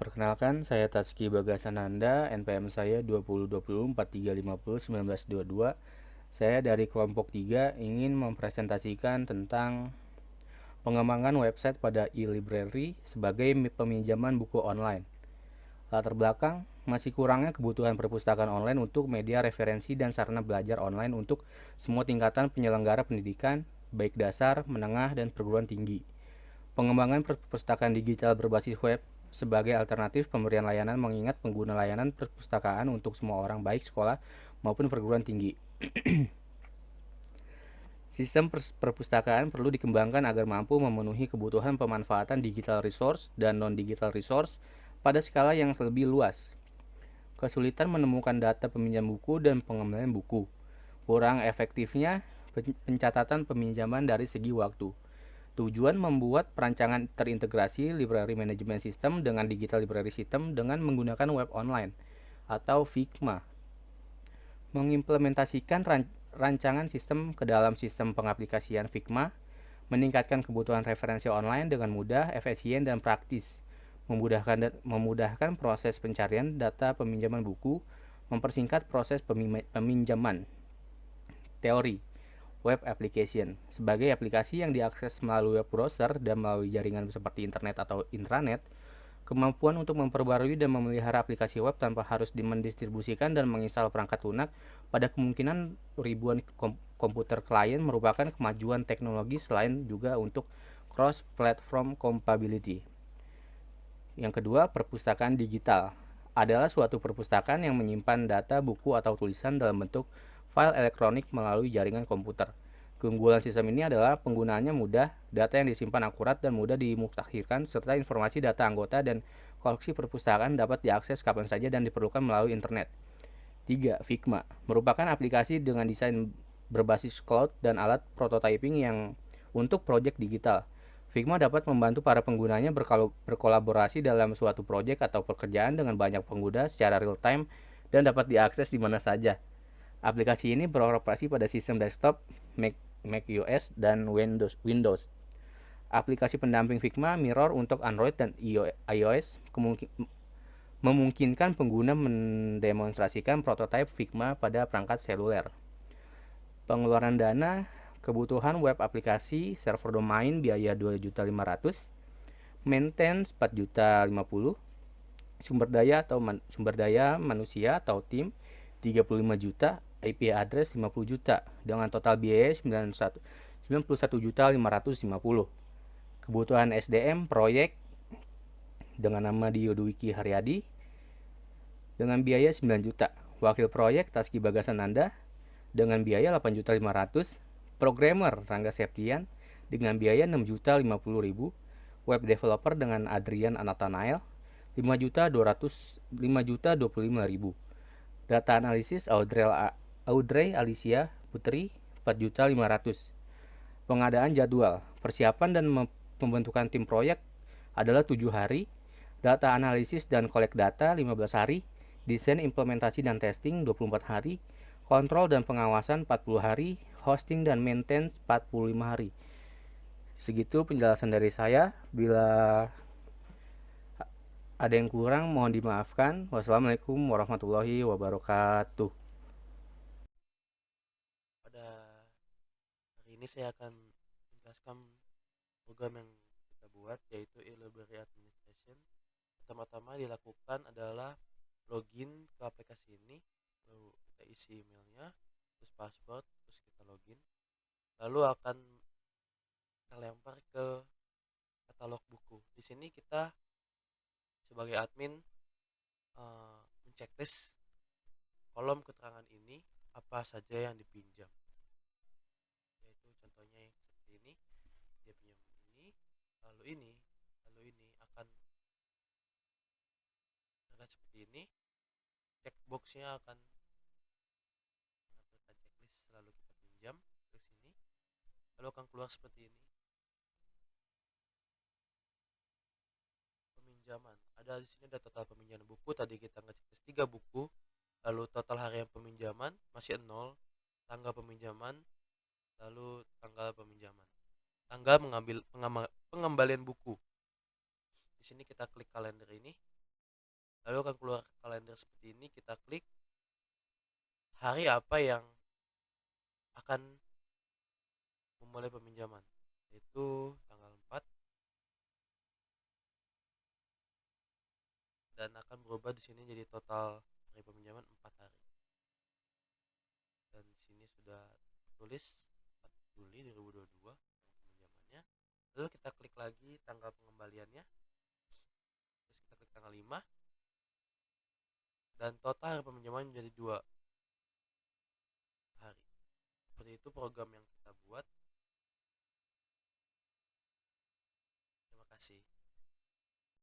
Perkenalkan, saya Taski Bagasananda, NPM saya 2020-4350-1922. Saya dari kelompok 3 ingin mempresentasikan tentang pengembangan website pada e-library sebagai peminjaman buku online. Latar belakang, masih kurangnya kebutuhan perpustakaan online untuk media referensi dan sarana belajar online untuk semua tingkatan penyelenggara pendidikan, baik dasar, menengah, dan perguruan tinggi. Pengembangan perpustakaan digital berbasis web sebagai alternatif pemberian layanan mengingat pengguna layanan perpustakaan untuk semua orang baik sekolah maupun perguruan tinggi. Sistem perpustakaan perlu dikembangkan agar mampu memenuhi kebutuhan pemanfaatan digital resource dan non-digital resource pada skala yang lebih luas. Kesulitan menemukan data peminjam buku dan pengembalian buku. Kurang efektifnya pencatatan peminjaman dari segi waktu. Tujuan membuat perancangan terintegrasi library management system dengan digital library system dengan menggunakan web online atau Figma. Mengimplementasikan rancangan sistem ke dalam sistem pengaplikasian Figma, meningkatkan kebutuhan referensi online dengan mudah, efisien, dan praktis, memudahkan proses pencarian data peminjaman buku, mempersingkat proses peminjaman. Teori web application sebagai aplikasi yang diakses melalui web browser dan melalui jaringan seperti internet atau intranet. Kemampuan untuk memperbarui dan memelihara aplikasi web tanpa harus mendistribusikan dan menginstal perangkat lunak pada kemungkinan ribuan komputer klien merupakan kemajuan teknologi selain juga untuk cross-platform compatibility. Yang kedua, perpustakaan digital adalah suatu perpustakaan yang menyimpan data buku atau tulisan dalam bentuk file elektronik melalui jaringan komputer. Keunggulan sistem ini adalah penggunaannya mudah, data yang disimpan akurat dan mudah dimutakhirkan, serta informasi data anggota dan koleksi perpustakaan dapat diakses kapan saja dan diperlukan melalui internet. 3. Figma merupakan aplikasi dengan desain berbasis cloud dan alat prototyping yang untuk proyek digital. Figma dapat membantu para penggunanya berkolaborasi dalam suatu proyek atau pekerjaan dengan banyak pengguna secara real time dan dapat diakses di mana saja. Aplikasi ini beroperasi pada sistem desktop, Mac OS, dan Windows. Aplikasi pendamping Figma Mirror untuk Android dan iOS memungkinkan pengguna mendemonstrasikan prototipe Figma pada perangkat seluler. Pengeluaran dana, kebutuhan web aplikasi, server domain biaya 2.500.000, maintenance 4.050.000, sumber daya manusia atau tim 35 juta, IP address 50 juta dengan total biaya 91.550.000. Kebutuhan SDM proyek dengan nama Diyodwiki Haryadi dengan biaya 9 juta. Wakil proyek Taski Bagasananda dengan biaya 8.500.000. Programmer Rangga Septian dengan biaya 6.050.000. Web developer dengan Adrian Anatanael 5.225.000. Data analisis Audrey Alicia Putri 4.500.000. Pengadaan jadwal, persiapan dan pembentukan tim proyek adalah 7 hari. Data analisis dan kolek data 15 hari. Desain, implementasi dan testing 24 hari. Kontrol dan pengawasan 40 hari. Hosting dan maintenance 45 hari. Segitu penjelasan dari saya. Bila ada yang kurang mohon dimaafkan. Wassalamualaikum warahmatullahi wabarakatuh. Pada hari ini saya akan menjelaskan program yang kita buat, yaitu e-library administration. Pertama-tama dilakukan adalah login ke aplikasi ini, lalu kita isi emailnya, terus password, terus kita login, lalu akan kita lempar ke katalog buku. Di sini kita sebagai admin menceklis kolom keterangan ini apa saja yang dipinjam, yaitu contohnya yang seperti ini, dia pinjam ini, lalu ini, lalu ini akan terlihat seperti ini. Checkboxnya akan menampilkan checklist, lalu kita pinjam ke sini, lalu akan keluar seperti ini. Peminjaman, ada di sini ada total peminjaman buku, tadi kita ngecek 3 buku, lalu total harian peminjaman masih 0, tanggal peminjaman, lalu tanggal peminjaman, tanggal pengembalian buku. Di sini kita klik kalender ini, lalu akan keluar kalender seperti ini. Kita klik hari apa yang akan memulai peminjaman, yaitu tanggal 4, dan akan berubah di sini jadi total hari peminjaman 4 hari. Dan di sini sudah tulis 4 Juli 2022 peminjamannya. Lalu kita klik lagi tanggal pengembaliannya. Terus kita klik tanggal 5, dan total hari peminjaman menjadi 2 hari. Seperti itu program yang kita buat. Terima kasih.